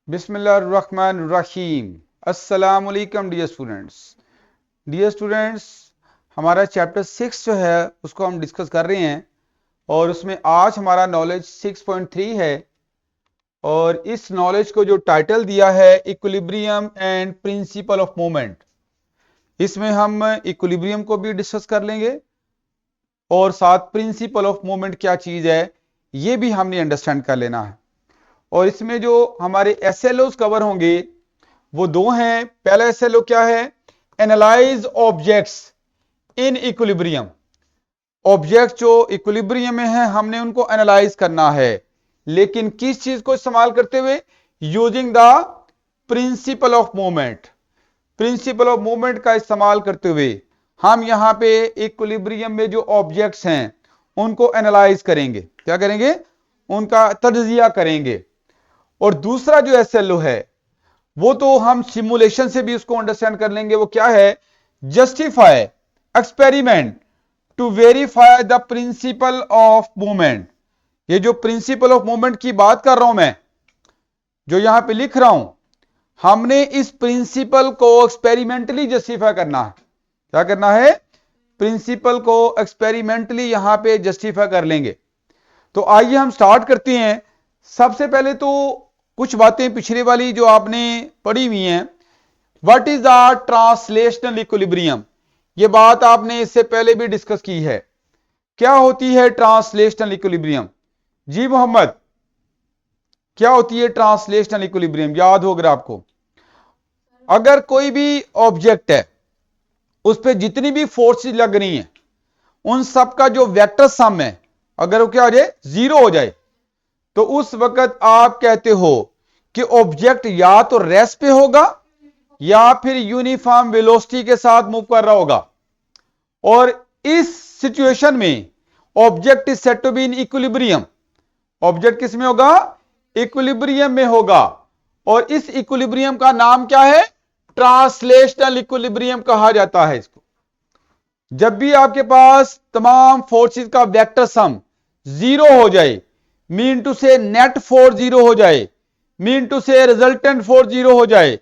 बिस्मिल्लाहिर्रहमानिर्रहीम। अस्सलाम वालेकुम डियर स्टूडेंट्स, हमारा चैप्टर 6 जो है उसको हम डिस्कस कर रहे हैं और उसमें आज हमारा नॉलेज 6.3 है। और इस नॉलेज को जो टाइटल दिया है equilibrium and principal of movement, इसमें हम इक्विलिब्रियम को भी डिस्कस कर लेंगे और साथ प्रिंसिपल ऑफ मूवमेंट क्या चीज है ये भी हमने अंडरस्टैंड कर लेना है। और इसमें जो हमारे एसएलओ कवर होंगे वो दो हैं। पहला एसएलओ क्या है? Analyse objects in equilibrium. Object जो इक्विलिब्रियम में है हमने उनको एनालाइज करना है, लेकिन किस चीज को इस्तेमाल करते हुए? Using the principle of movement. Principal of movement का इस्तेमाल करते हुए हम यहां पे इक्विलिब्रियम में जो ऑब्जेक्ट्स हैं उनको एनालाइज करेंगे। क्या करेंगे? उनका तज्जिया करेंगे। और दूसरा जो एसएलओ है वो तो हम सिमुलेशन से भी उसको अंडरस्टैंड कर लेंगे। वो क्या है? Justify experiment to verify the principle of movement. ये जो प्रिंसिपल ऑफ मूवमेंट की बात कर रहा हूं मैं, जो यहां पे लिख रहा हूं, हमने इस प्रिंसिपल को एक्सपेरिमेंटली जस्टिफाई करना है। क्या करना है? प्रिंसिपल को एक्सपेरिमेंटली यहां पे जस्टिफाई कर लेंगे। तो आइए हम स्टार्ट करते हैं। सबसे पहले तो कुछ बातें पिछले वाली जो आपने पढ़ी हुई हैं। What is the translational equilibrium? ये बात आपने इससे पहले भी डिस्कस की है। क्या होती है ट्रांसलेशनल इक्विलिब्रियम? जी मोहम्मद, क्या होती है ट्रांसलेशनल इक्विलिब्रियम? याद हो अगर आपको। अगर कोई भी ऑब्जेक्ट है उस पर जितनी भी फोर्सेस लग रही हैं उन सब का जो वेक्टर सम है, अगर वो क्या हो जाए? जीरो हो जाए, तो उस वक्त आप कहते हो कि ऑब्जेक्ट या तो रेस्ट पे होगा या फिर यूनिफॉर्म वेलोसिटी के साथ मूव कर रहा होगा। और इस सिचुएशन में object is said to be in equilibrium. Object किस में होगा? इक्विलिब्रियम में होगा। और इस इक्विलिब्रियम का नाम क्या है? ट्रांसलेशनल इक्विलिब्रियम कहा जाता है इसको। जब भी आपके पास तमाम फोर्सेस का वेक्टर सम जीरो हो जाए, मीन टू से नेट फोर्स जीरो हो जाए, मीन टू से रिजल्टेंट फोर्स जीरो हो जाए,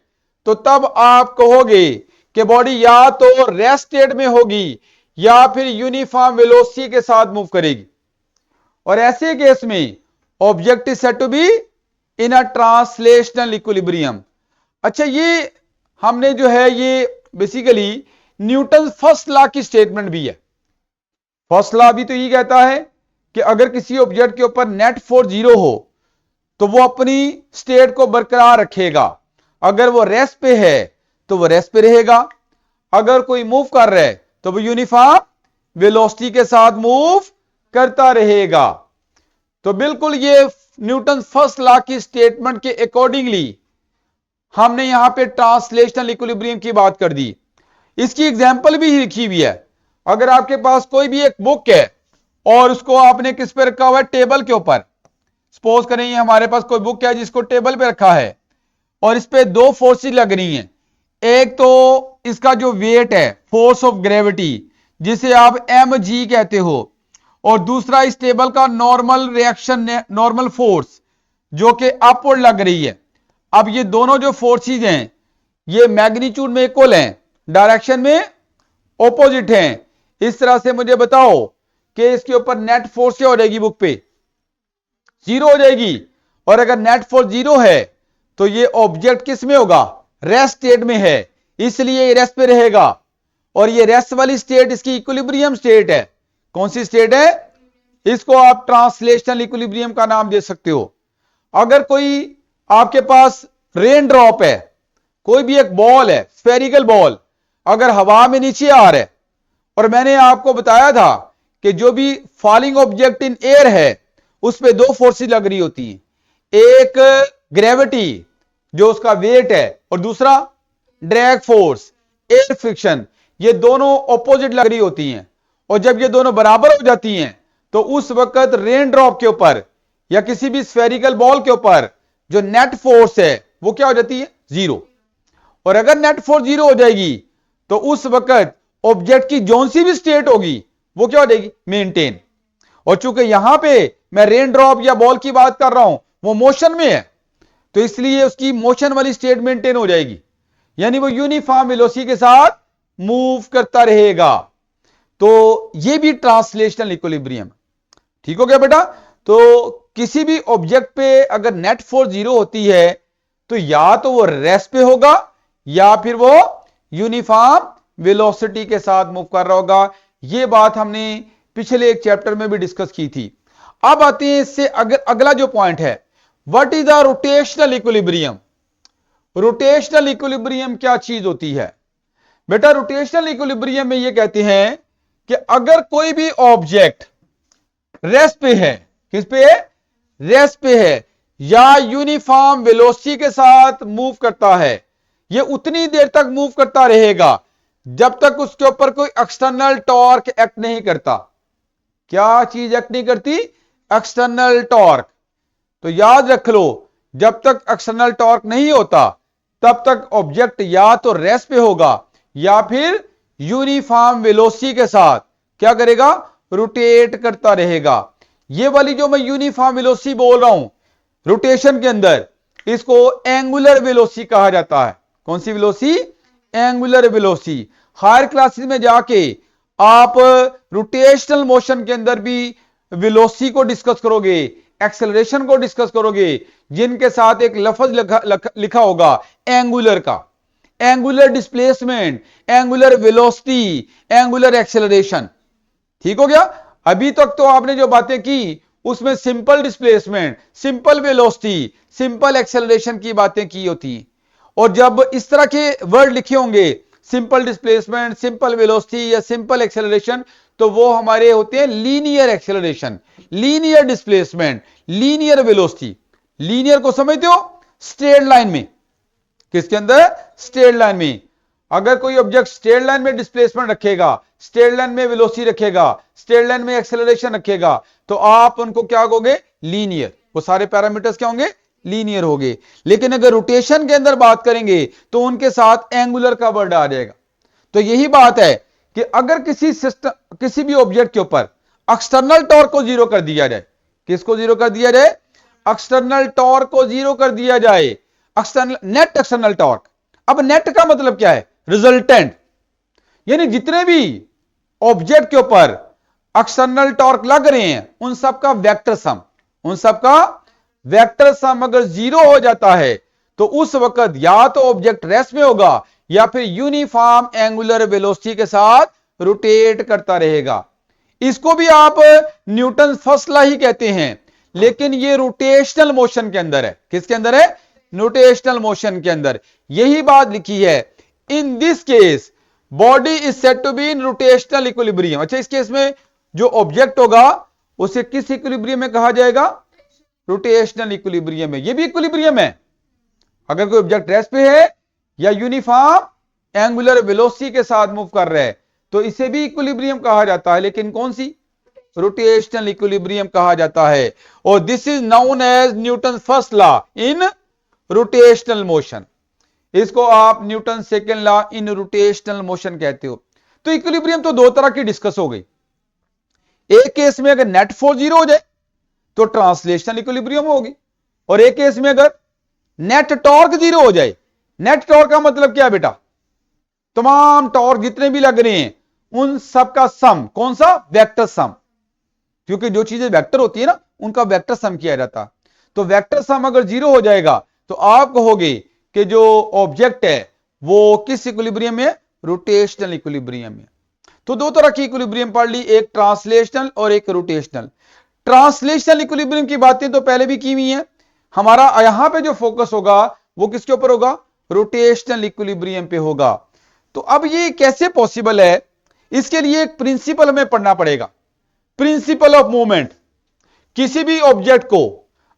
तो तब आप कहोगे कि बॉडी या तो रेस्ट स्टेट में होगी या फिर यूनिफॉर्म वेलोसिटी के साथ मूव करेगी। और ऐसे केस में object is said to be in a translational equilibrium. अच्छा, ये हमने जो है ये बेसिकली न्यूटन फर्स्ट लॉ की स्टेटमेंट भी है। फर्स्ट लॉ भी तो ये कहता है कि अगर किसी ऑब्जेक्ट के ऊपर नेट फोर्स जीरो हो तो वो अपनी स्टेट को बरकरार रखेगा। अगर वो रेस्ट पे है तो वो रेस्ट पे रहेगा। अगर कोई मूव कर रहा है तो वो यूनिफॉर्म वेलोसिटी के साथ मूव करता रहेगा। तो बिल्कुल ये न्यूटन फर्स्ट लॉ की स्टेटमेंट के अकॉर्डिंगली हमने यहां पे ट्रांसलेशनल इक्विलिब्रियम की बात कर दी। इसकी एग्जांपल भी लिखी हुई है। अगर आपके पास कोई भी एक बुक है और उसको आपने किस पे रखा हुआ है? टेबल के ऊपर। सपोज करें हमारे पास कोई बुक है जिसको टेबल पे रखा है और इस पे दो फोर्सेस लग रही हैं। एक तो इसका जो वेट है, फोर्स ऑफ ग्रेविटी, जिसे आप mg कहते हो, और दूसरा इस टेबल का नॉर्मल रिएक्शन, नॉर्मल फोर्स जो कि अपवर्ड लग रही है। अब ये दोनों जो फोर्सेस हैं ये मैग्नीट्यूड में इक्वल हैं, डायरेक्शन में ऑपोजिट हैं। इस तरह से मुझे बताओ कि इसके ऊपर नेट फोर्स क्या हो जाएगी? बुक पे जीरो हो जाएगी। और अगर नेट फोर्स जीरो है तो ये ऑब्जेक्ट किस में होगा? रेस्ट स्टेट में है, इसलिए ये रेस्ट पे रहेगा। और ये रेस्ट वाली स्टेट इसकी इक्विलिब्रियम स्टेट है। कौन सी स्टेट है? इसको आप ट्रांसलेशनल इक्विलिब्रियम का नाम दे सकते हो। अगर कोई आपके पास रेन ड्रॉप है, कोई भी एक बॉल है, स्फेरिकल बॉल, अगर हवा में नीचे आ रहा है, और मैंने आपको बताया था कि जो भी फॉलिंग ऑब्जेक्ट इन एयर है उस पे दो फोर्सेस लग रही होती हैं। एक ग्रेविटी जो उसका वेट है और दूसरा ड्रैग फोर्स, एयर फ्रिक्शन। ये दोनों ऑपोजिट लग रही होती हैं। और जब ये दोनों बराबर हो जाती हैं तो उस वक्त रेन ड्रॉप के ऊपर या किसी भी स्फेरिकल बॉल के ऊपर जो नेट फोर्स है वो क्या हो जाती है? जीरो। और अगर नेट फोर्स जीरो हो जाएगी तो उस वक्त ऑब्जेक्ट की जौन सी भी स्टेट होगी वो क्या हो जाएगी? मेंटेन। और चूंकि यहां पे मैं रेन ड्रॉप या बॉल की बात कर रहा हूं, वो मोशन में है, तो इसलिए उसकी मोशन वाली स्टेट मेंटेन हो जाएगी, यानी वो यूनिफॉर्म वेलोसिटी के साथ मूव करता रहेगा। तो ये भी ट्रांसलेशनल इक्विलिब्रियम। ठीक हो गया बेटा। तो किसी भी ऑब्जेक्ट पे अगर नेट फोर्स 0 होती है तो या तो वो रेस्ट पे होगा या फिर वो यूनिफॉर्म वेलोसिटी के साथ मूव कर रहा होगा। ये बात हमने पिछले एक चैप्टर में भी डिस्कस की थी। अब आते हैं इससे अगला जो पॉइंट है, what is the rotational equilibrium. Rotational equilibrium क्या चीज होती है बेटा? रोटेशनल इक्विलिब्रियम में ये कहते हैं कि अगर कोई भी ऑब्जेक्ट रेस्ट पे है, किस पे है? रेस्ट पे है, या यूनिफॉर्म वेलोसिटी के साथ मूव करता है, ये उतनी देर तक मूव करता रहेगा जब तक उसके ऊपर कोई एक्सटर्नल टॉर्क एक्ट नहीं करता। क्या चीज एक्ट नहीं करती? External torque. तो याद रख लो, जब तक एक्सटर्नल टॉर्क नहीं होता तब तक ऑब्जेक्ट या तो रेस्ट पे होगा या फिर यूनिफॉर्म वेलोसिटी के साथ क्या करेगा? रोटेट करता रहेगा। ये वाली जो मैं यूनिफॉर्म वेलोसिटी बोल रहा हूं रोटेशन के अंदर, इसको एंगुलर वेलोसिटी कहा जाता है। कौन सी velocity? Angular velocity. Higher classes में जाके आप रोटेशनल मोशन के अंदर भी वेलोसिटी को डिस्कस करोगे, एक्सेलरेशन को डिस्कस करोगे, जिनके साथ एक लफ्ज लिखा होगा एंगुलर का। Angular displacement, angular velocity, angular acceleration. ठीक हो गया। अभी तक तो आपने जो बातें की उसमें simple displacement, simple velocity, simple acceleration की बातें की होती। और जब इस तरह के वर्ड लिखे होंगे, सिंपल डिस्प्लेसमेंट, सिंपल वेलोसिटी या सिंपल एक्सेलरेशन, तो वो हमारे होते हैं linear acceleration, linear displacement, linear velocity. Linear को समझते हो? स्ट्रेट लाइन में। किसके अंदर? स्ट्रेट लाइन में। अगर कोई ऑब्जेक्ट स्ट्रेट लाइन में डिस्प्लेसमेंट रखेगा, स्ट्रेट लाइन में वेलोसिटी रखेगा, स्ट्रेट लाइन में एक्सेलरेशन रखेगा, तो आप उनको क्या कहोगे? लीनियर। वो सारे पैरामीटर्स क्या होंगे? लीनियर होंगे। लेकिन अगर रोटेशन के अंदर बात करेंगे तो उनके साथ एंगुलर का वर्ड आ जाएगा। तो यही बात है कि अगर किसी सिस्टम, किसी भी ऑब्जेक्ट के ऊपर एक्सटर्नल टॉर्क को जीरो कर दिया जाए, किसको जीरो कर दिया जाए? एक्सटर्नल टॉर्क को जीरो कर दिया जाए, एक्सटर्नल नेट एक्सटर्नल टॉर्क। अब नेट का मतलब क्या है? रिजल्टेंट, यानी जितने भी ऑब्जेक्ट के ऊपर एक्सटर्नल टॉर्क लग रहे हैं उन सबका वेक्टर सम, उन सबका वेक्टर सम अगर जीरो हो जाता है तो उस वक्त या तो ऑब्जेक्ट रेस्ट में होगा या फिर यूनिफॉर्म एंगुलर वेलोसिटी के साथ रोटेट करता रहेगा। इसको भी आप न्यूटन फर्स्ट लॉ ही कहते हैं, लेकिन ये रोटेशनल मोशन के अंदर है। किसके अंदर है? रोटेशनल मोशन के अंदर। यही बात लिखी है, in this case body is said to be in rotational equilibrium. अच्छा, इस केस में जो ऑब्जेक्ट होगा उसे किस इक्विलिब्रियम में कहा जाएगा? रोटेशनल इक्विलिब्रियम में। यह भी इक्विलिब्रियम है। अगर कोई ऑब्जेक्ट रेस्ट पे है या यूनिफॉर्म एंगुलर वेलोसिटी के साथ मूव कर रहा है तो इसे भी इक्विलिब्रियम कहा जाता है, लेकिन कौन सी? रोटेशनल इक्विलिब्रियम कहा जाता है। और this is known as Newton first law in rotational motion. इसको आप Newton second law in rotational motion कहते हो। तो इक्विलिब्रियम तो दो तरह की डिस्कस हो गई। एक केस में अगर नेट फोर्स जीरो हो जाए तो ट्रांसलेशनल इक्विलिब्रियम होगी, और एक केस में अगर नेट टॉर्क जीरो हो जाए। नेट टॉर्क का मतलब क्या है बेटा? तमाम टॉर्क जितने भी लग रहे हैं उन सब का सम। कौन सा? Vector sum. क्योंकि जो चीजें वेक्टर होती है ना उनका वेक्टर सम किया जाता। तो वेक्टर सम अगर जीरो हो जाएगा तो आप कहोगे कि जो ऑब्जेक्ट है वो किस इक्विलिब्रियम में? रोटेशनल इक्विलिब्रियम में। तो दो तरह की इक्विलिब्रियम पढ़ ली, एक ट्रांसलेशनल और एक रोटेशनल। ट्रांसलेशनल इक्विलिब्रियम की बातें तो पहले भी की हुई है। हमारा यहां पे जो फोकस होगा वो किसके ऊपर होगा? रोटेशनल इक्विलिब्रियम पे होगा। तो अब ये कैसे पॉसिबल है? इसके लिए एक प्रिंसिपल हमें पढ़ना पड़ेगा, प्रिंसिपल ऑफ मूवमेंट। किसी भी ऑब्जेक्ट को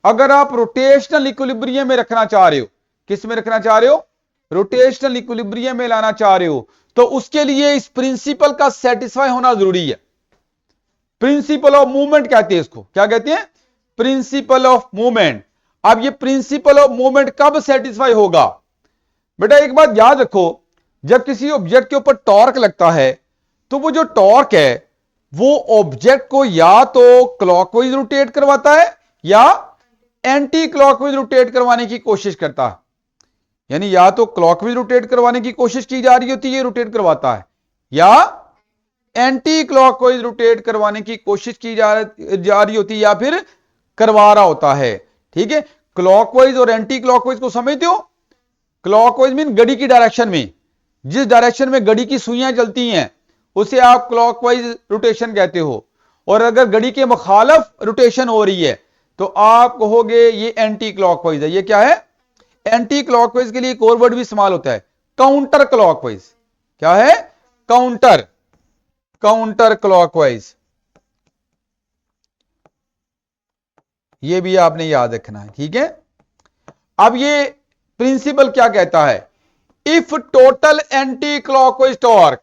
अगर आप रोटेशनल इक्विलिब्रियम में रखना चाह रहे हो, किस में रखना चाह रहे हो? रोटेशनल इक्विलिब्रियम में लाना चाह रहे हो, तो उसके लिए इस प्रिंसिपल का सेटिस्फाई होना जरूरी है। प्रिंसिपल ऑफ मूवमेंट कहते हैं इसको। क्या कहते हैं? Principal of movement. अब ये प्रिंसिपल ऑफ मूवमेंट कब सेटिस्फाई होगा? बेटा एक बात याद रखो, जब किसी ऑब्जेक्ट के ऊपर टॉर्क लगता है तो वो जो टॉर्क है वो ऑब्जेक्ट को या तो क्लॉकवाइज रोटेट करवाता है या एंटी क्लॉकवाइज रोटेट करवाने की कोशिश करता है, यानी या तो क्लॉकवाइज रोटेट करवाने की कोशिश की जा रही होती है, रोटेट करवाता है, या एंटी क्लॉकवाइज रोटेट करवाने की कोशिश की जा रही होती है, या फिर करवा रहा होता है। ठीक है, क्लॉकवाइज और एंटी क्लॉकवाइज को समझते हो? क्लॉकवाइज मीन घड़ी की डायरेक्शन में, जिस डायरेक्शन में घड़ी की सुइयां चलती हैं उसे आप क्लॉकवाइज रोटेशन कहते हो, और अगर घड़ी के मुखालफ रोटेशन हो रही है तो आप कहोगे ये एंटी क्लॉकवाइज है। ये क्या है? एंटी क्लॉकवाइज के लिए एक और वर्ड भी इस्तेमाल होता है, काउंटर क्लॉकवाइज। क्या है? Counter, counter clockwise. ये भी आपने याद रखना है। ठीक है, अब ये प्रिंसिपल क्या कहता है? If total anti clockwise torque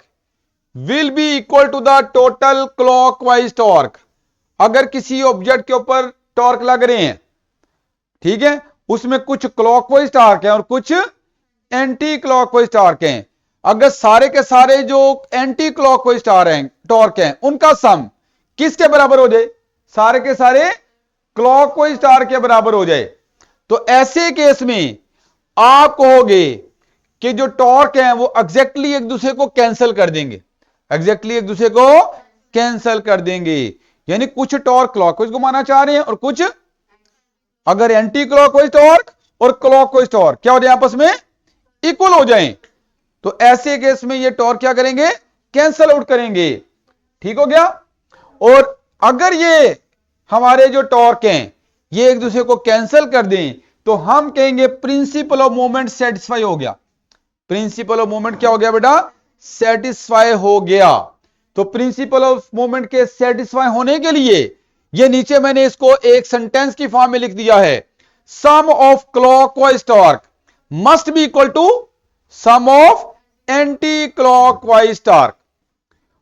will be equal to the total clockwise torque, अगर किसी ऑब्जेक्ट के ऊपर टॉर्क लग रहे हैं, ठीक है, उसमें कुछ क्लॉकवाइज टॉर्क है और कुछ एंटी क्लॉकवाइज टॉर्क हैं, अगर सारे के सारे जो एंटी क्लॉकवाइज टॉर्क हैं उनका सम किसके बराबर हो जाए? सारे के सारे क्लॉकवाइज टॉर्क के बराबर हो जाए, तो ऐसे केस में आप कहोगे कि जो टॉर्क हैं वो एग्जैक्टली एक दूसरे को कैंसिल कर देंगे, एग्जैक्टली एक दूसरे को कैंसिल कर देंगे। यानी कुछ टॉर्क क्लॉकवाइज घुमाना चाह रहे हैं और कुछ, अगर एंटी क्लॉकवाइज टॉर्क और क्लॉकवाइज टॉर्क क्या हो जाए, आपस में इक्वल हो जाएं, तो ऐसे केस में ये टॉर्क क्या करेंगे? कैंसिल आउट करेंगे। ठीक हो गया? और अगर ये हमारे जो टॉर्क हैं ये एक दूसरे को कैंसिल कर दें तो हम कहेंगे प्रिंसिपल ऑफ मोमेंट सेटिस्फाई हो गया। प्रिंसिपल ऑफ मोमेंट क्या हो गया बेटा? सेटिस्फाई हो गया। तो प्रिंसिपल ऑफ मोमेंट के सेटिस्फाई होने के लिए ये नीचे मैंने इसको एक सेंटेंस की फॉर्म में लिख दिया है, sum of clockwise torque must be equal to sum of anti clockwise torque.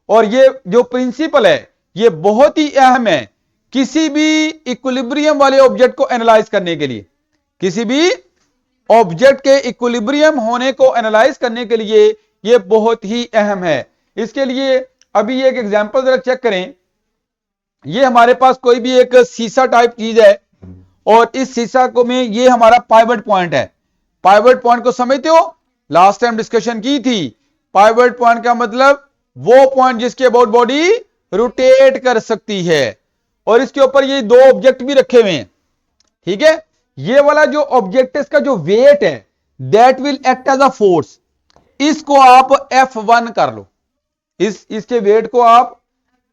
और ये जो प्रिंसिपल है ये बहुत ही अहम है किसी भी इक्विलिब्रियम वाले ऑब्जेक्ट को एनालाइज करने के लिए, किसी भी ऑब्जेक्ट के इक्विलिब्रियम होने को एनालाइज करने के लिए ये बहुत ही अहम है। इसके लिए अभी एक एग्जांपल जरा चेक करें। ये हमारे पास कोई भी एक सीसा टाइप चीज है और इस सीसा को में ये हमारा पाइवट पॉइंट है। पाइवट पॉइंट को समझते हो? लास्ट टाइम डिस्कशन की थी। पाइवट पॉइंट का मतलब वो पॉइंट जिसके अबाउट बॉडी रोटेट कर सकती है, और इसके ऊपर ये दो ऑब्जेक्ट भी रखे हुए हैं। ठीक है, ये वाला जो ऑब्जेक्ट है इसका जो वेट है that will act as a force, इसको आप F1 कर लो, इसके वेट को आप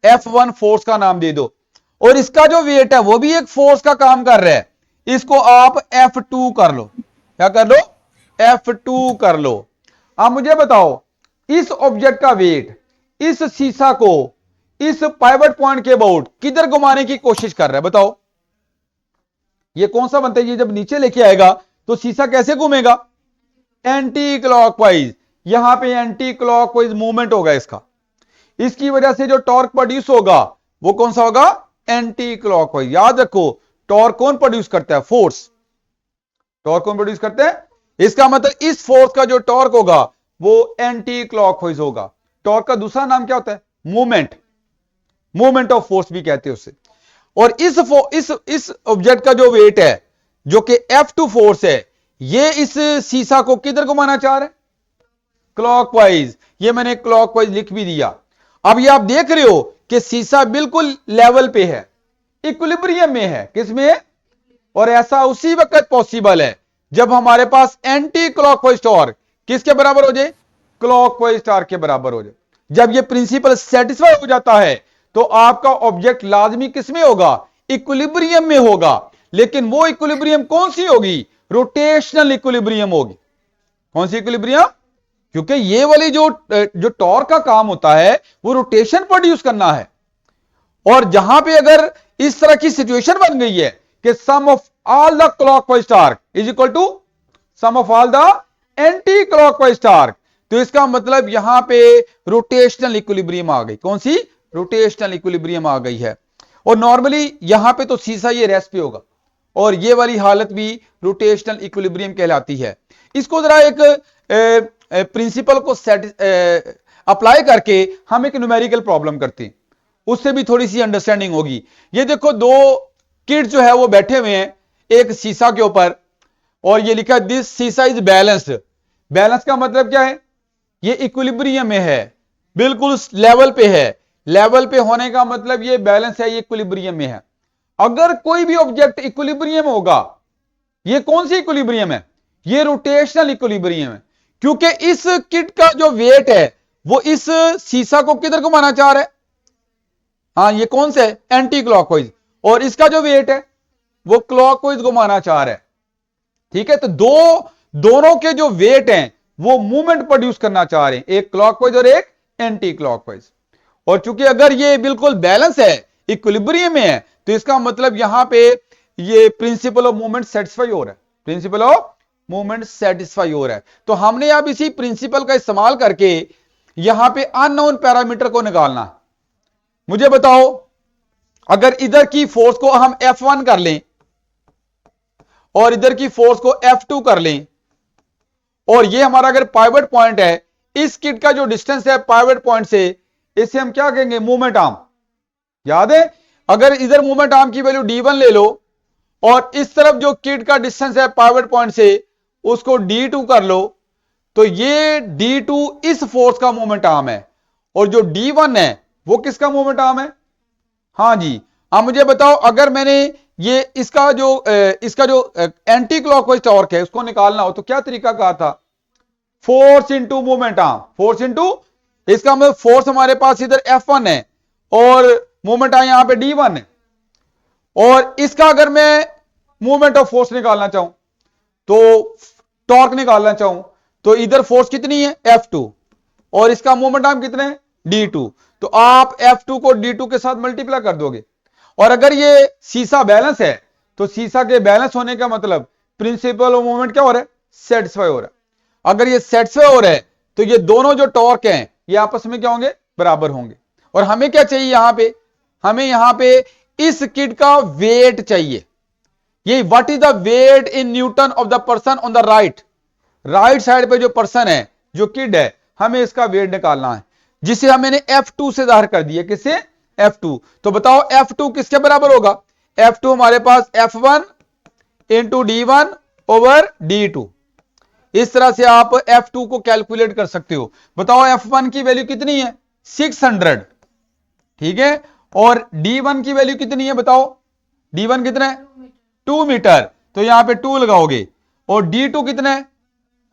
F1 फोर्स का नाम दे दो, और इसका जो वेट है वो भी एक फोर्स का काम कर रहा है, इसको आप F2 कर लो। क्या कर लो? F2 कर लो। अब मुझे बताओ इस ऑब्जेक्ट का वेट इस सीसा को इस पाइवट पॉइंट के अबाउट किधर घुमाने की कोशिश कर रहा है? बताओ ये कौन सा बनता है? ये जब नीचे लेके आएगा तो सीसा कैसे घूमेगा? Anti clockwise. यहां पे एंटी क्लॉकवाइज मूवमेंट होगा इसका, इसकी वजह से जो टॉर्क प्रोड्यूस होगा वो कौन सा होगा? Anti clockwise. याद रखो टॉर्क कौन प्रोड्यूस करता है? फोर्स। टॉर्क कौन प्रोड्यूस करता है? इसका मतलब इस फोर्स का जो टॉर्क होगा वो एंटी क्लॉकवाइज होगा। टॉर्क का दूसरा नाम क्या होता है? मूवमेंट, मूवमेंट ऑफ फोर्स भी कहते हैं उसे। और इस ऑब्जेक्ट का जो वेट है जो कि F2 फोर्स है, ये इस सीसा को किधर घुमाना चाह रहा है? क्लॉकवाइज। ये मैंने क्लॉकवाइज लिख भी दिया। अब ये आप देख रहे हो कि सीसा बिल्कुल लेवल पे है, इक्विलिब्रियम में है। किसमें? और ऐसा उसी वक्त पॉसिबल है जब हमारे पास एंटी क्लॉकवाइज टॉर्क किसके बराबर हो जाए? क्लॉकवाइज टॉर्क के बराबर हो जाए। जब ये प्रिंसिपल सेटिस्फाई हो जाता है तो आपका ऑब्जेक्ट लाजमी किसमें होगा? इक्विलिब्रियम में होगा। लेकिन वो इक्विलिब्रियम कौन सी होगी? रोटेशनल इक्विलिब्रियम होगी। कौन सी इक्विलिब्रियम? क्योंकि ये वाली जो टॉर्क का काम होता है वो रोटेशन प्रोड्यूस करना है। और जहां पे अगर इस तरह की सिचुएशन बन गई है कि sum of all the clockwise torque is equal to sum of all the anti clockwise torque, तो इसका मतलब यहां पे रोटेशनल इक्विलिब्रियम आ गई। कौन सी? रोटेशनल इक्विलिब्रियम आ गई है। और नॉर्मली यहां पे तो सीसा ये रेस्ट पे होगा और ये वाली हालत भी रोटेशनल इक्विलिब्रियम कहलाती है। इसको जरा एक प्रिंसिपल को अप्लाई करके हम एक न्यूमेरिकल प्रॉब्लम करते हैं, उससे भी थोड़ी सी अंडरस्टैंडिंग होगी। ये देखो दो किड्स जो है वो बैठे हुए हैं, एक सीसा के ऊपर, और ये लिखा दिस सीसा इज बैलेंस्ड। बैलेंस का मतलब क्या है? ये इक्विलिब्रियम में है, बिल्कुल लेवल पे है। लेवल पे होने का मतलब ये बैलेंस है, ये इक्विलिब्रियम में है। अगर कोई भी ऑब्जेक्ट इक्विलिब्रियम होगा, ये कौन सी इक्विलिब्रियम है? ये रोटेशनल इक्विलिब्रियम है, क्योंकि इस किट का जो वेट है वो इस सीसा को किधर घुमाना चाह रहा है? हाँ, ये कौन सा है? Anti clockwise. और इसका जो वेट है वो क्लॉकवाइज घुमाना चाह रहा है। ठीक है, तो दोनों के जो वेट हैं वो मूवमेंट प्रोड्यूस करना चाह रहे हैं, एक क्लॉकवाइज और एक एंटी क्लॉकवाइज। और चूंकि अगर ये बिल्कुल बैलेंस है, इक्विलिब्रियम में है, तो इसका मतलब यहां पे ये प्रिंसिपल ऑफ मूवमेंट सेटिस्फाई हो रहा है, प्रिंसिपल ऑफ मूवमेंट सेटिस्फाई हो रहा है। तो हमने अब इसी प्रिंसिपल का इस्तेमाल करके यहां पे अननोन पैरामीटर को निकालना। मुझे बताओ, अगर इधर की फोर्स को हम F1 कर लें और इधर की फोर्स को F2 कर लें, और ये हमारा अगर पाइवट पॉइंट है, इस किट का जो डिस्टेंस है पाइवट पॉइंट से, इसे हम क्या कहेंगे? Movement arm. याद है? अगर इधर मूवमेंट आर्म की वैल्यू D1 ले लो, और इस तरफ जो किट का डिस्टेंस है पाइवट पॉइंट से, उसको D2 कर लो, तो ये D2 इस फोर्स का मूवमेंट आर्म है, और जो D1 है वो किसका मूवमेंट आर्म है? हाँ जी। अब मुझे बताओ, अगर मैंने ये इसका जो एंटी क्लॉकवाइज टॉर्क है उसको निकालना हो तो क्या तरीका कहा था? Force into movement arm, force into, इसका मतलब फोर्स हमारे पास इधर F1 है और मूवमेंट आर्म यहां पे D1 है, और इसका अगर मैं मूवमेंट ऑफ फोर्स निकालना चाहूं, तो टॉर्क निकालना चाहूं, तो इधर फोर्स कितनी है? F2, और इसका मूवमेंट आर्म कितने हैं? D2। तो आप F2 को D2 के साथ मल्टीप्लाई कर दोगे। और अगर ये सीसा बैलेंस है, तो सीसा के बैलेंस होने का मतलब प्रिंसिपल ऑफ मूवमेंट क्या हो रहा है? सेटिस्फाई हो रहा है। अगर ये सेटिस्फाई हो रहा है, तो ये दोनों जो टॉर्क हैं ये आपस में क्या होंगे? बराबर होंगे। और हमें क्या चाहिए यहां पे? हमें यहां पे इस किट का वेट चाहिए। ये what is the weight in newton of the person on the right side पे जो पर्सन है, जो किड है, हमें इसका वेट निकालना है, जिसे हम मैंने F2 से जाहिर कर दिया। किससे? F2। तो बताओ F2 किसके बराबर होगा? F2 हमारे पास F1 into D1 over D2। इस तरह से आप F2 को कैलकुलेट कर सकते हो। बताओ F1 की वैल्यू कितनी है? 600। ठीक है, और D1 की वैल्यू कितनी है? बताओ D1 कितना है? 2 मीटर, तो यहां पे 2 लगाओगे। और D2 कितना है?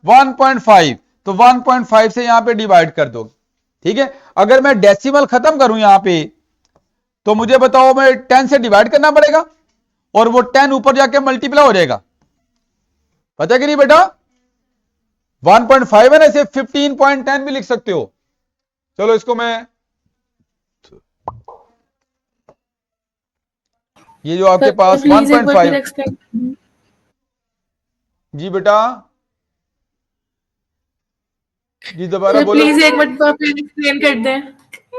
1.5, तो 1.5 से यहां पे डिवाइड कर दो। ठीक है, अगर मैं डेसिमल खत्म करूं यहां पे, तो मुझे बताओ, मैं 10 से डिवाइड करना पड़ेगा, और वो 10 ऊपर जाके मल्टीप्लाई हो जाएगा। पता है कि नहीं बेटा? 1.5 है ना, इसे 15.10 भी लिख सकते हो। चलो इसको मैं, ये जो आपके पास 1.5, जी बेटा, जी दोबारा बोलो। प्लीज एक मिनट फिर एक्सप्लेन कर दें।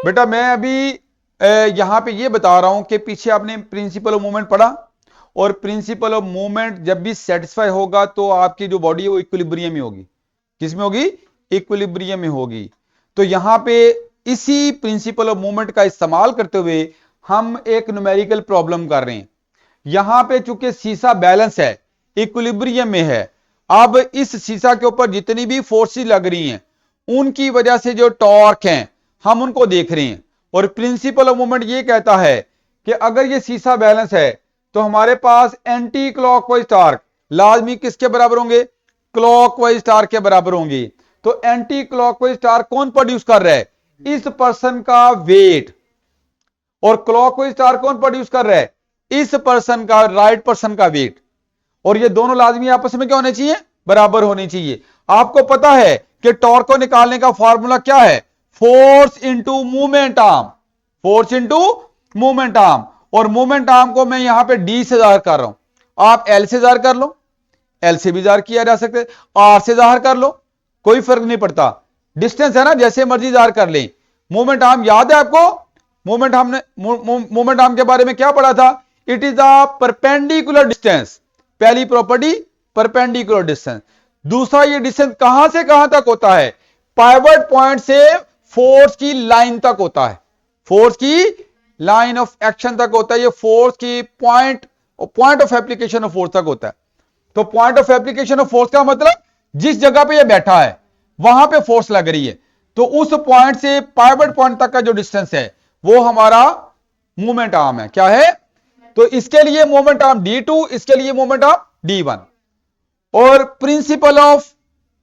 बेटा मैं अभी यहां पे ये बता रहा हूं कि पीछे आपने प्रिंसिपल ऑफ मूवमेंट पढ़ा, और प्रिंसिपल ऑफ मूवमेंट जब भी सेटिस्फाई होगा तो आपकी जो बॉडी है वो इक्विलिब्रियम में होगी। किसमें होगी? इक्विलिब्रियम में होगी। तो यहां पे इसी प्रिंसिपल ऑफ मूवमेंट का इस्तेमाल करते हुए हम एक न्यूमेरिकल प्रॉब्लम कर रहे हैं। यहां पे चूंकि सीसा बैलेंस है, इक्विलिब्रियम में है, अब इस सीसा के ऊपर जितनी भी फोर्सेस लग रही हैं उनकी वजह से जो टॉर्क हैं हम उनको देख रहे हैं। और प्रिंसिपल ऑफ मूवमेंट ये कहता है कि अगर ये सीसा बैलेंस है तो हमारे पास एंटी क्लॉकवाइज टॉर्क लाजमी किसके बराबर होंगे? क्लॉकवाइज टॉर्क के बराबर होंगे। तो एंटी क्लॉकवाइज टॉर्क कौन प्रोड्यूस कर रहा है? इस पर्सन का वेट। और क्लॉकवाइज टॉर्क कौन प्रोड्यूस कर रहा है? इस पर्सन का, राइट पर्सन का वेट। और ये दोनों लाजमी आपस में क्या होने चाहिए? बराबर होने चाहिए। आपको पता है कि टॉर्क को निकालने का फॉर्मूला क्या है? Force into movement arm, force into movement arm. और मूवमेंट आर्म को मैं यहां पे डी से जाहिर कर रहा हूं, आप एल से जाहिर कर लो, एल से भी जाहिर किया जा सकता है, आर से जाहिर कर लो, कोई फर्क नहीं पड़ता। डिस्टेंस है ना, जैसे मर्जी जाहिर कर लें। मूवमेंट आर्म याद है आपको? मूवमेंट आर्म के बारे में क्या पढ़ा था? It is a perpendicular distance. पहली प्रॉपर्टी परपेंडिकुलर डिस्टेंस। दूसरा, ये डिस्टेंस कहां से कहां तक होता है? पाइवट पॉइंट से फोर्स की लाइन तक होता है, फोर्स की लाइन ऑफ एक्शन तक होता है। ये फोर्स की पॉइंट और point of application of force तक होता है। तो point of application of force का मतलब जिस जगह पे ये बैठा है वहां पे फोर्स लग रही है, तो उस पॉइंट से पाइवट पॉइंट तक का जो डिस्टेंस है वो हमारा मूवमेंट आर्म है। क्या है? तो इसके लिए मोमेंट आर्म D2, इसके लिए मोमेंट आर्म D1। और प्रिंसिपल ऑफ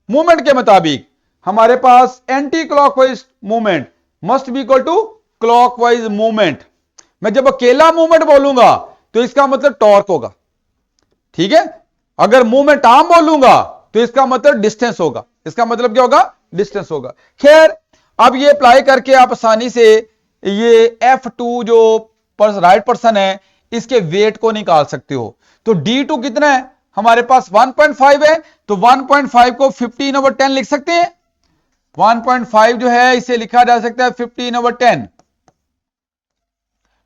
मूवमेंट के मुताबिक हमारे पास anti clockwise movement must be equal to clockwise movement. मैं जब अकेला मूवमेंट बोलूंगा तो इसका मतलब टॉर्क होगा, ठीक है। अगर मूवमेंट आर्म बोलूंगा तो इसका मतलब डिस्टेंस होगा। इसका मतलब क्या होगा? डिस्टेंस होगा। खैर, अब ये अप्लाई करके आप आसानी से ये F2 जो राइट पर्सन है इसके वेट को निकाल सकते हो। तो D2 कितना है? हमारे पास 1.5 है, तो 1.5 को 15/10 लिख सकते हैं। 1.5 जो है इसे लिखा जा सकता है 15/10,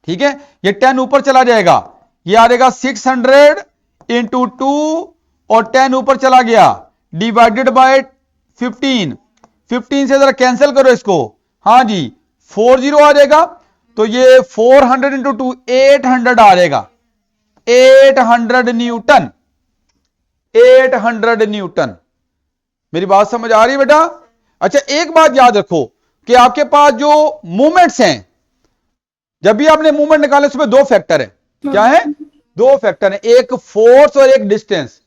ठीक है। ये 10 ऊपर चला जाएगा, ये आ जाएगा 600 इंटू 2 और 10 ऊपर चला गया डिवाइडेड बाय 15। 15 से जरा कैंसिल करो इसको, हाँ जी 40 आ जाएगा। तो ये 400 इंटू 2 800 आ जाएगा, 800 न्यूटन। 800 न्यूटन। मेरी बात समझ आ रही है बेटा? अच्छा, एक बात याद रखो कि आपके पास जो मूवमेंट्स हैं, जब भी आपने मूवमेंट निकाले उसमें दो फैक्टर है। क्या है? दो फैक्टर है, एक फोर्स और एक डिस्टेंस।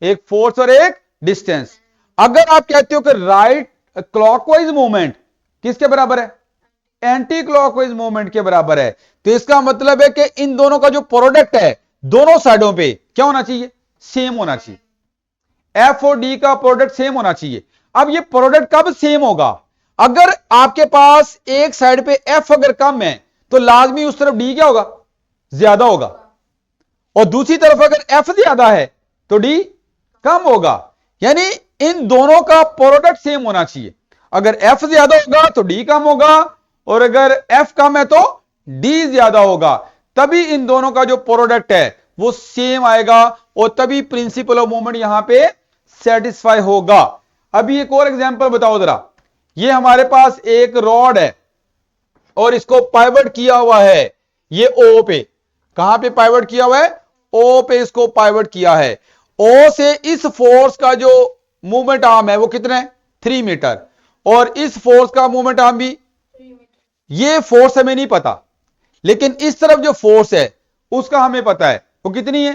एक फोर्स और एक डिस्टेंस। अगर आप कहते हो कि राइट क्लॉकवाइज मूवमेंट किसके बराबर है? एंटी क्लॉकवाइज मूवमेंट के बराबर है, तो इसका मतलब है कि इन दोनों का जो प्रोडक्ट है दोनों साइडों पे क्या होना चाहिए? सेम होना चाहिए। एफ और डी का प्रोडक्ट सेम होना चाहिए। अब ये प्रोडक्ट कब सेम होगा? अगर आपके पास एक साइड पे एफ अगर कम है तो लाजमी उस तरफ डी क्या होगा? ज्यादा होगा। और दूसरी तरफ अगर एफ ज्यादा है तो डी कम होगा। यानी इन दोनों का प्रोडक्ट सेम होना चाहिए। अगर एफ ज्यादा होगा तो डी कम होगा, और अगर एफ कम है तो डी ज्यादा होगा। तभी इन दोनों का जो प्रोडक्ट है वो सेम आएगा, और तभी प्रिंसिपल ऑफ मूवमेंट यहां पे सेटिस्फाई होगा। अभी एक और एग्जांपल बताओ जरा। ये हमारे पास एक रॉड है और इसको पाइवट किया हुआ है ये ओ पे। कहां पे पाइवट किया हुआ है? ओ पे इसको पाइवट किया है। ओ से इस फोर्स का जो मूवमेंट आर्म है वो कितना है? 3 मीटर। और इस फोर्स का मूवमेंट आर्म भी, ये फोर्स हमें नहीं पता, लेकिन इस तरफ जो फोर्स है उसका हमें पता है, वो कितनी है?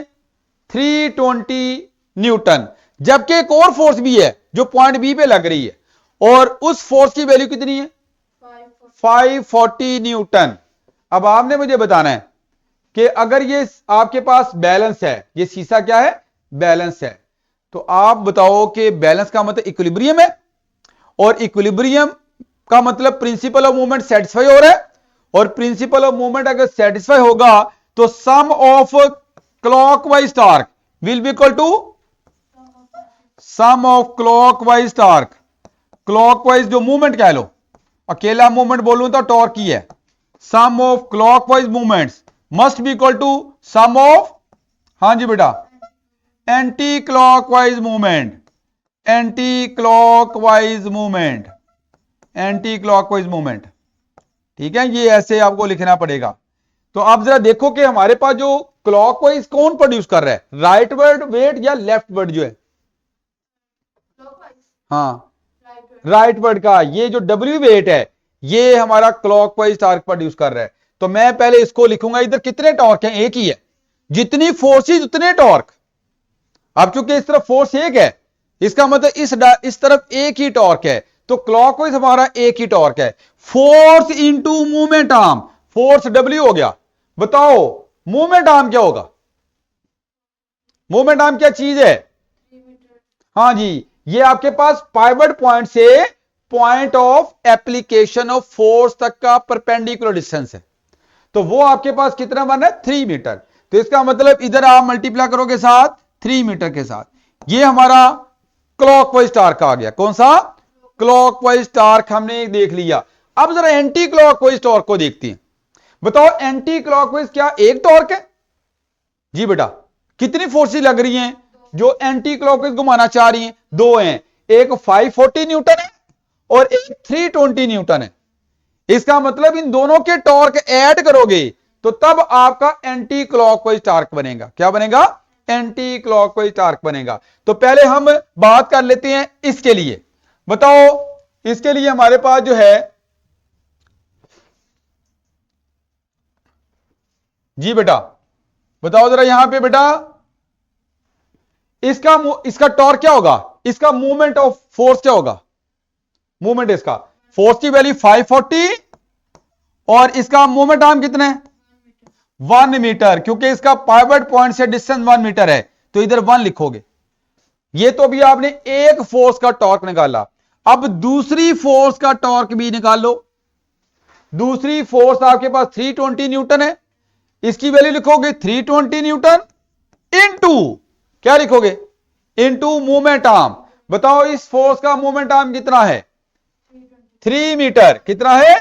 320 न्यूटन। जबकि एक और फोर्स भी है जो पॉइंट बी पे लग रही है, और उस फोर्स की वैल्यू कितनी है? 540 न्यूटन। अब आपने मुझे बताना है कि अगर ये आपके पास बैलेंस है, ये शीशा क्या है? बैलेंस है, तो आप बताओ कि बैलेंस का मतलब इक्विलिब्रियम है, और इक्विलिब्रियम का मतलब प्रिंसिपल ऑफ मूवमेंट सेटिस्फाई हो रहा है। और प्रिंसिपल ऑफ मूवमेंट अगर सेटिस्फाई होगा तो sum of clockwise torque will be equal to sum of clockwise torque. Clockwise जो मूवमेंट कह लो, अकेला मूवमेंट बोलूं तो टॉर्क ही है। Sum of clockwise movements must be equal to sum of, हाँ जी बेटा, anti clockwise movement. Anti clockwise movement, anti clockwise movement, ठीक है। ये ऐसे आपको लिखना पड़ेगा। तो आप जरा देखो कि हमारे पास जो क्लॉकवाइज कौन प्रोड्यूस कर रहा है, राइट वर्ड वेट या लेफ्ट वर्ड जो है? हाँ, राइट वर्ड का ये जो डब्ल्यू वेट है ये हमारा क्लॉकवाइज टॉर्क प्रोड्यूस कर रहा है। तो मैं पहले इसको लिखूंगा, इधर कितने टॉर्क हैं? एक ही है। जितनी फोर्सेज उतने टॉर्क। अब चूंकि इस तरफ फोर्स एक है, इसका मतलब इस तरफ एक ही टॉर्क है, तो क्लॉकवाइज हमारा एक ही टॉर्क है। Force into movement arm, force W हो गया। बताओ मूवमेंट आर्म क्या होगा? मूवमेंट आर्म क्या चीज है? हाँ जी, ये आपके पास पाइवट पॉइंट से point of application of force तक का परपेंडिकुलर डिस्टेंस है। तो वो आपके पास कितना बना है? 3 मीटर। तो इसका मतलब इधर आप मल्टीप्लाई करोगे साथ 3 मीटर के साथ। ये हमारा क्लॉकवाइज टार्क आ गया। कौन सा? क्लॉकवाइज टार्क हमने देख लिया। अब जरा एंटी क्लॉकवाइज टॉर्क को देखते हैं। बताओ एंटी क्लॉकवाइज क्या एक टॉर्क है? जी बेटा, कितनी फोर्सेस लग रही हैं जो एंटी क्लॉकवाइज घुमाना चाह रही हैं? दो हैं, एक 540 न्यूटन है और एक 320 न्यूटन है। इसका मतलब इन दोनों के टॉर्क ऐड करोगे तो तब आपका एंटी क्लॉकवाइज टार्क बनेगा। क्या बनेगा? एंटी क्लॉकवाइज टार्क बनेगा। तो पहले हम बात कर लेते हैं इसके लिए। बताओ, इसके लिए हमारे पास जो है, जी बेटा बताओ जरा यहां पे बेटा, इसका टॉर्क क्या होगा? इसका मूवमेंट ऑफ फोर्स क्या होगा? मूवमेंट इसका फोर्स की वैल्यू 540 और इसका मूवमेंट आर्म कितना है? 1 मीटर, क्योंकि इसका पाइवट पॉइंट से डिस्टेंस 1 मीटर है तो इधर 1 लिखोगे। ये तो अभी आपने एक फोर्स का टॉर्क निकाला। अब दूसरी फोर्स का टॉर्क भी निकाल लो। दूसरी फोर्स आपके पास 320 न्यूटन है। इसकी वैल्यू लिखोगे 320 न्यूटन इनटू क्या लिखोगे? Into movement arm. बताओ इस फोर्स का मूवमेंट आर्म कितना है? 3 मीटर। कितना है?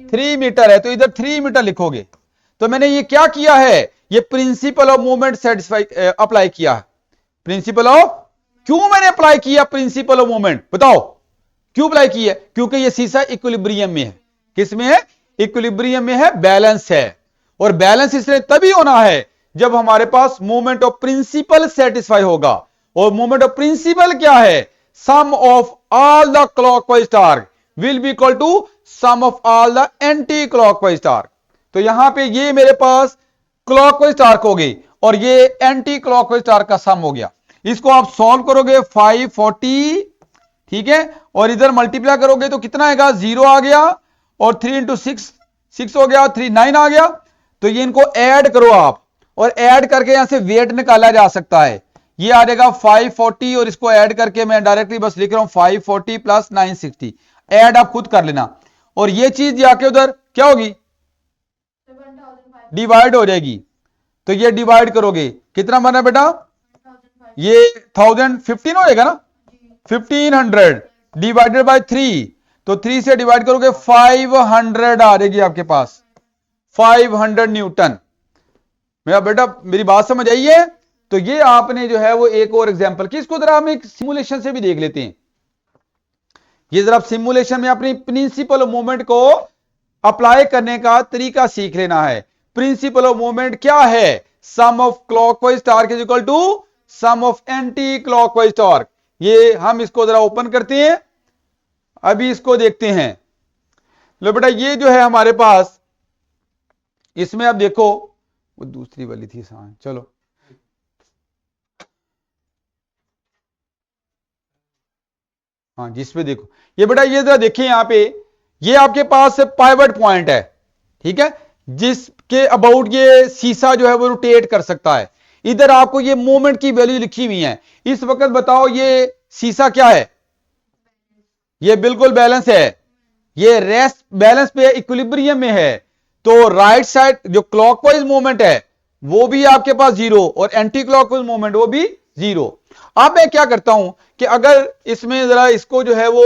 3 मीटर है, तो इधर 3 मीटर लिखोगे। तो मैंने ये क्या किया है? ये principal of movement satisfy apply किया। प्रिंसिपल ऑफ, क्यों मैंने अप्लाई किया प्रिंसिपल ऑफ मूवमेंट? बताओ क्यों अप्लाई किया? क्योंकि ये शीशा इक्विलिब्रियम में है। किस में है? इक्विलिब्रियम में है, बैलेंस है। और बैलेंस इसलिए तभी होना है जब हमारे पास मूवमेंट ऑफ प्रिंसिपल सेटिस्फाई होगा। और मूवमेंट ऑफ प्रिंसिपल क्या है? Sum of all the clockwise torque will be equal to sum of all the anti clockwise torque. तो यहां पे ये मेरे पास क्लॉकवाइज टार्क हो गई और ये एंटी क्लॉकवाइज टार्क का सम हो गया। इसको आप सॉल्व करोगे 540, ठीक है, और इधर मल्टीप्लाई करोगे तो कितना आएगा? 0 आ गया और 3 इंटू 6 हो गया, 3 9 आ गया। तो ये इनको ऐड करो आप, और ऐड करके यहां से वेट निकाला जा सकता है। ये आ जाएगा 540 और इसको ऐड करके मैं डायरेक्टली बस लिख रहा हूं 540 प्लस 960। ऐड आप खुद कर लेना। और ये चीज जाके उधर क्या होगी? डिवाइड हो जाएगी। तो ये डिवाइड करोगे कितना बना बेटा? ये 1015 हो जाएगा ना? 1500 डिवाइडेड बाय 3, तो 3 से डिवाइड करोगे 500 आ जाएगी आपके पास, 500 न्यूटन। मेरा बेटा मेरी बात समझ आई है? तो ये आपने जो है वो एक और एग्जांपल की, इसको जरा हम एक सिमुलेशन से भी देख लेते हैं। ये जरा सिमुलेशन में अपनी प्रिंसिपल ऑफ मूवमेंट को अप्लाई करने का तरीका सीख लेना है। प्रिंसिपल ऑफ मूवमेंट क्या है? Sum of clockwise torque is equal to sum of anti clockwise torque. ये हम इसको जरा ओपन करते हैं, अभी इसको देखते हैं। लो बेटा ये जो है हमारे पास, इसमें आप देखो, वो दूसरी वाली थी हाँ, चलो हाँ जिसपे देखो, ये बेटा ये जरा देखिए यहां पे, ये आपके पास पाइवट पॉइंट है, ठीक है, जिसके अबाउट ये शीशा जो है वो रोटेट कर सकता है। इधर आपको ये मोमेंट की वैल्यू लिखी हुई है। इस वक्त बताओ ये शीशा क्या है? ये बिल्कुल बैलेंस है, ये रेस्ट बैलेंस पे इक्विलिब्रियम में है। तो राइट साइड जो क्लॉकवाइज मूवमेंट है वो भी आपके पास 0 और एंटी क्लॉकवाइज मूवमेंट वो भी 0। अब मैं क्या करता हूं कि अगर इसमें जरा इसको जो है वो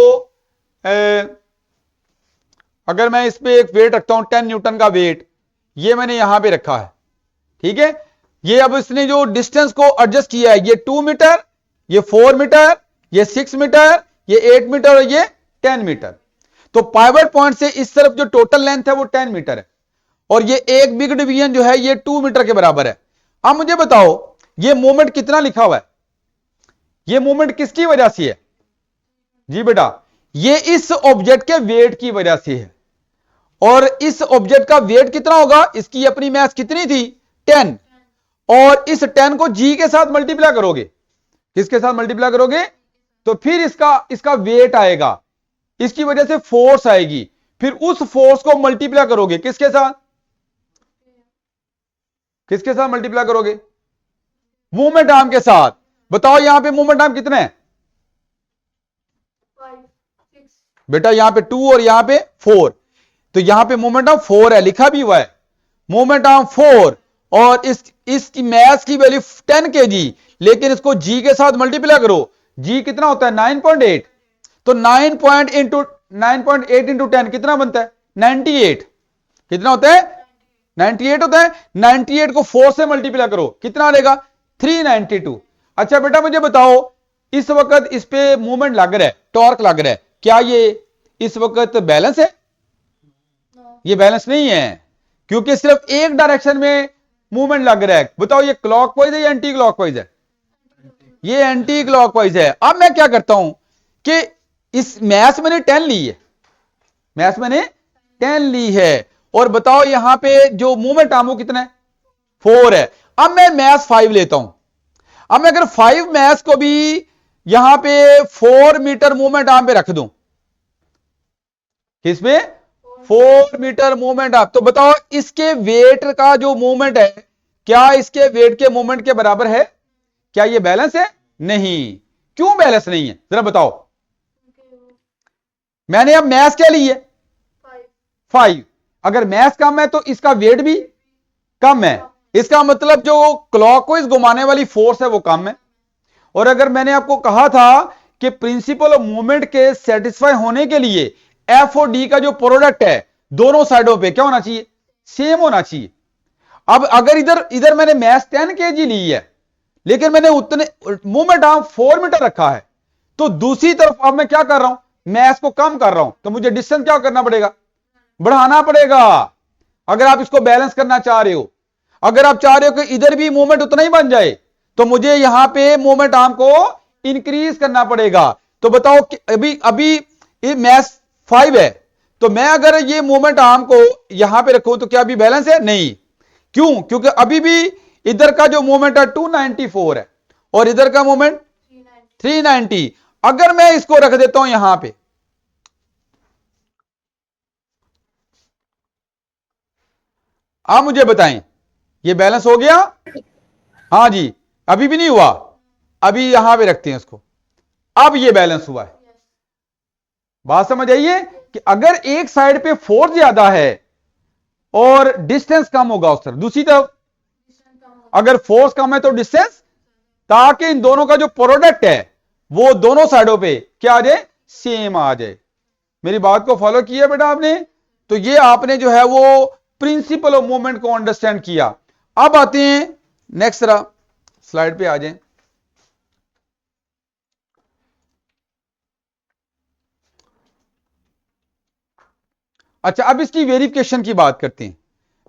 अगर मैं इस पे एक वेट रखता हूं 10 न्यूटन का वेट, ये मैंने यहां पे रखा है, ठीक है। ये अब इसने जो डिस्टेंस को एडजस्ट किया है, ये 2 मीटर, ये 4 मीटर, ये 6 मीटर, ये 8 मीटर और ये 10 मीटर। तो पाइवट पॉइंट से इस तरफ जो टोटल लेंथ है वो 10 मीटर है और ये एक बिग डिवीजन जो है ये 2 मीटर के बराबर है। अब मुझे बताओ ये मोमेंट कितना लिखा हुआ है? ये मोमेंट किसकी वजह से है? जी बेटा ये इस ऑब्जेक्ट के वेट की वजह से है। और इस ऑब्जेक्ट का वेट कितना होगा? इसकी अपनी मास कितनी थी? 10। और इस 10 को जी के साथ मल्टीप्लाई करोगे, किसके साथ मल्टीप्लाई करोगे? तो फिर इसका वेट आएगा, इसकी वजह से फोर्स आएगी, फिर उस फोर्स को मल्टीप्लाई करोगे किसके साथ? किसके साथ मल्टीप्लाई करोगे? मूवमेंट आर्म के साथ। बताओ यहां पे मूवमेंट आर्म कितने हैं? बेटा यहां पे 2 और यहां पे 4, तो यहां पे मोमेंट आर्म 4 है, लिखा भी हुआ है मोमेंट आर्म 4। और इसकी मास की वैल्यू 10 kg, लेकिन इसको जी के साथ मल्टीप्लाई करो, जी कितना होता है? 9.8। तो 9.8 इंटू 10 कितना बनता है? 98। कितना होता है? 98 होता है। 98 को 4 से मल्टीप्लाई करो, कितना आ जाएगा? 392। अच्छा बेटा मुझे बताओ इस वक्त इस पे मूवमेंट लग रहा है, टॉर्क लग रहा है, क्या ये इस वक्त बैलेंस है? ये बैलेंस नहीं है, क्योंकि सिर्फ एक डायरेक्शन में मूवमेंट लग रहा है। बताओ ये क्लॉकवाइज है या एंटी क्लॉकवाइज है? ये एंटी क्लॉकवाइज है। अब मैं क्या करता हूं कि इस मैथ मैंने 10 ली है, मैथ मैंने 10 ली है, और बताओ यहां पे जो मूवमेंट आर्म वो कितना है? 4 है। अब मैं मैथ 5 लेता हूं। अब मैं अगर 5 मैथ को भी यहां पे 4 मीटर मूवमेंट आर्म पे रख दूं, किसमें? 4 मीटर मूवमेंट आर्म, तो बताओ इसके वेट का जो मूवमेंट है क्या इसके वेट के मूवमेंट के बराबर है? क्या ये बैलेंस है? नहीं। क्यों बैलेंस नहीं है जरा बताओ। मैंने अब मैथ क्या ली है? 5। अगर मैथ कम है तो इसका वेट भी कम है, इसका मतलब जो क्लॉकवाइज घुमाने वाली फोर्स है वो कम है। और अगर मैंने आपको कहा था कि प्रिंसिपल ऑफ मूवमेंट के सेटिस्फाई होने के लिए एफ और डी का जो प्रोडक्ट है दोनों साइडों पे क्या होना चाहिए? सेम होना चाहिए। अब अगर इधर इधर मैंने मैथ 10 kg ली है लेकिन मैंने उतने मूवमेंट आर्म 4 मीटर रखा है, तो दूसरी तरफ अब मैं क्या कर रहा हूं? मैथ को कम कर रहा हूं, तो मुझे डिस्टेंस क्या करना पड़ेगा? बढ़ाना पड़ेगा। अगर आप इसको बैलेंस करना चाह रहे हो, अगर आप चाह रहे हो कि इधर भी मूवमेंट उतना ही बन जाए, तो मुझे यहां पे मूवमेंट आर्म को इंक्रीज करना पड़ेगा। तो बताओ कि अभी अभी ये मैथ 5 है, तो मैं अगर ये मूवमेंट आर्म को यहां पे रखूं तो क्या अभी बैलेंस है? नहीं। क्यों? क्योंकि अभी भी इधर का जो मूवमेंट है 294 है और इधर का मूवमेंट 390। अगर मैं इसको रख देता हूं यहां पे, आप मुझे बताएं ये बैलेंस हो गया? हाँ जी। अभी भी नहीं हुआ, अभी यहां पे रखते हैं इसको, अब ये बैलेंस हुआ है। बात समझ आइए कि अगर एक साइड पे फोर्स ज्यादा है और डिस्टेंस कम होगा उस तरफ, दूसरी तरफ अगर फोर्स कम है तो डिस्टेंस, ताकि इन दोनों का जो प्रोडक्ट है वो दोनों साइडों पे क्या आ जाए? सेम आ जाए। मेरी बात को फॉलो किया बेटा आपने? तो ये आपने जो है वो प्रिंसिपल ऑफ मूवमेंट को अंडरस्टैंड किया। अब आते हैं नेक्स्ट स्लाइड पे आ जाएं। अच्छा, अब इसकी वेरिफिकेशन की बात करते हैं।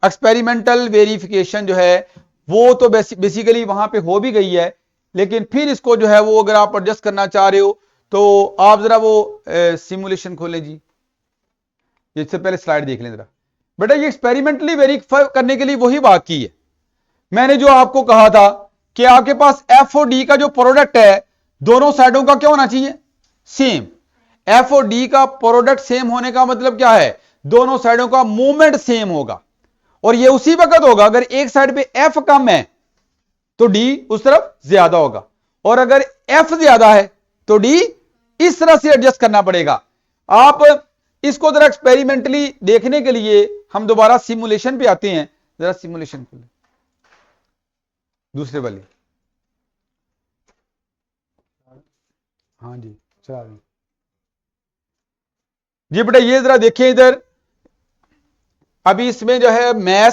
एक्सपेरिमेंटल वेरिफिकेशन जो है वो तो बेसिकली वहां पे हो भी गई है, लेकिन फिर इसको जो है वो अगर आप एडजस्ट करना चाह रहे हो तो आप जरा वो सिमुलेशन खोलें जी। इससे पहले स्लाइड देख लें जरा बेटा। ये एक्सपेरिमेंटली वेरीफाई करने के लिए वही बात की है मैंने, जो आपको कहा था कि आपके पास एफ और डी का जो प्रोडक्ट है दोनों साइडों का क्या होना चाहिए? सेम। एफ और डी का प्रोडक्ट सेम होने का मतलब क्या है? दोनों साइडों का मूवमेंट सेम होगा, और ये उसी वक्त होगा अगर एक साइड पे एफ कम है तो डी उस तरफ ज्यादा होगा, और अगर एफ ज्यादा है तो डी इस तरह से एडजस्ट करना पड़ेगा। आप इसको जरा एक्सपेरिमेंटली देखने के लिए हम दोबारा सिमुलेशन पे आते हैं। जरा सिमुलेशन खोलें दूसरे वाले। हाँ जी चला जी बेटा, ये जरा देखें इधर। अभी इसमें जो है मैथ,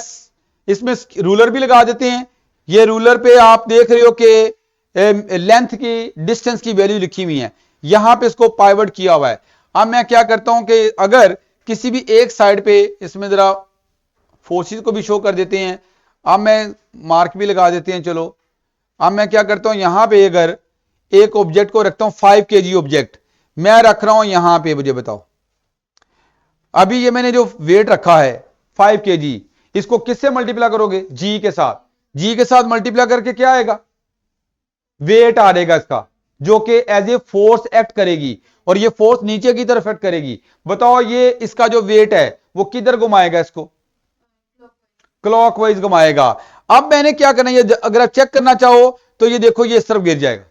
इसमें रूलर भी लगा देते हैं। ये रूलर पे आप देख रहे हो कि लेंथ की, डिस्टेंस की वैल्यू लिखी हुई है, यहां पे इसको पाइवट किया हुआ है। अब मैं क्या करता हूं कि अगर किसी भी एक साइड पे, इसमें जरा फोर्सेस को भी शो कर देते हैं, अब मैं मार्क भी लगा देते हैं। चलो अब मैं क्या करता हूं, यहां पे अगर एक ऑब्जेक्ट को रखता हूं 5 kg ऑब्जेक्ट मैं रख रहा हूं यहां पे, मुझे बताओ अभी ये मैंने जो वेट रखा है 5 kg, इसको किससे मल्टीप्लाई करोगे? जी के साथ। जी के साथ मल्टीप्लाई करके क्या आएगा? वेट आ जाएगा इसका, जो कि एज ए फोर्स एक्ट करेगी, और ये फोर्स नीचे की तरफ एक्ट करेगी। बताओ ये इसका जो वेट है वो किधर घुमाएगा? इसको क्लॉकवाइज घुमाएगा। अब मैंने क्या करना है, अगर आप चेक करना चाहो तो ये देखो ये इस तरफ गिर जाएगा,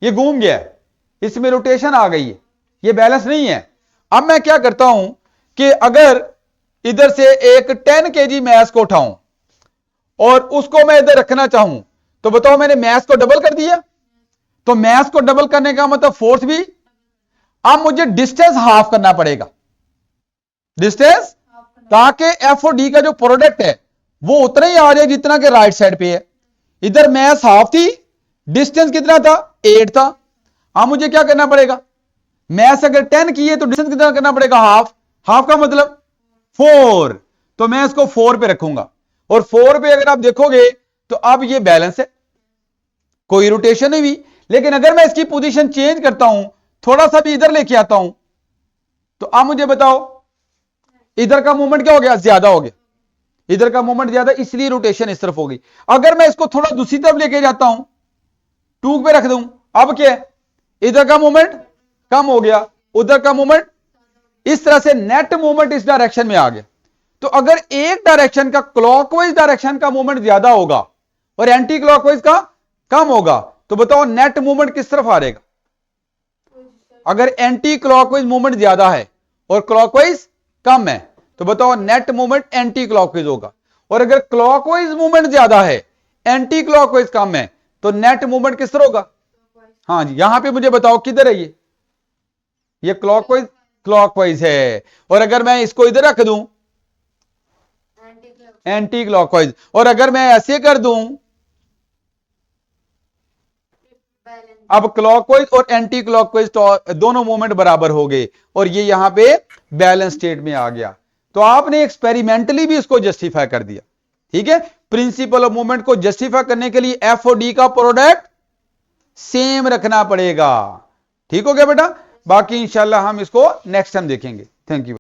ये घूम गया है, इसमें रोटेशन आ गई है, ये बैलेंस नहीं है। अब मैं क्या करता हूं कि अगर इधर से एक 10 kg मैस को उठाऊं और उसको मैं इधर रखना चाहूं, तो बताओ मैंने मैस को डबल कर दिया, तो मैस को डबल करने का मतलब फोर्स भी। अब मुझे डिस्टेंस हाफ करना पड़ेगा, डिस्टेंस, ताकि एफ और डी का जो प्रोडक्ट है वो उतना ही आ जाए जितना कि राइट साइड पे है। इधर मैस हाफ थी, डिस्टेंस कितना था? 8 था। अब मुझे क्या करना पड़ेगा? मैस अगर 10 की है तो डिस्टेंस कितना करना पड़ेगा? हाफ। हाफ का मतलब 4। तो मैं इसको 4 पे रखूंगा, और 4 पे अगर आप देखोगे तो अब ये बैलेंस है, कोई रोटेशन नहीं हुई। लेकिन अगर मैं इसकी पोजीशन चेंज करता हूं, थोड़ा सा भी इधर लेके आता हूं, तो अब मुझे बताओ इधर का मूवमेंट क्या हो गया, ज्यादा हो गया, इधर का मूवमेंट ज्यादा, इसलिए रोटेशन इस तरफ हो गई। अगर मैं इसको थोड़ा दूसरी तरफ लेके जाता हूं, 2 पे रख दूं, अब क्या है, इधर का मूवमेंट कम हो गया, उधर का मूवमेंट, इस तरह से नेट मूवमेंट इस डायरेक्शन में आ गया। तो अगर एक डायरेक्शन का, क्लॉकवाइज डायरेक्शन का मूवमेंट ज्यादा होगा और एंटी क्लॉकवाइज का कम होगा, तो बताओ नेट मूवमेंट किस तरफ आ रहेगा। अगर एंटी क्लॉकवाइज मूवमेंट ज्यादा है और क्लॉकवाइज कम है, तो बताओ नेट मूवमेंट एंटी क्लॉकवाइज होगा। और अगर क्लॉकवाइज मूवमेंट ज्यादा है, एंटी क्लॉकवाइज कम है, तो नेट मूवमेंट किस तरह होगा। हाँ जी, यहां पे मुझे बताओ किधर है ये क्लॉकवाइज, क्लॉकवाइज है। और अगर मैं इसको इधर रख दूं, एंटी क्लॉकवाइज, और अगर मैं ऐसे कर दूं, अब क्लॉकवाइज और एंटी क्लॉकवाइज दोनों मूवमेंट बराबर हो गए, और ये यहां पे बैलेंस स्टेट में आ गया। तो आपने एक्सपेरिमेंटली भी इसको जस्टिफाई कर दिया। ठीक है, प्रिंसिपल ऑफ मूवमेंट को जस्टिफाई करने के लिए एफ और डी का प्रोडक्ट सेम रखना पड़ेगा। ठीक हो गया बेटा, बाकी इंशाल्लाह हम इसको नेक्स्ट टाइम देखेंगे। Thank you.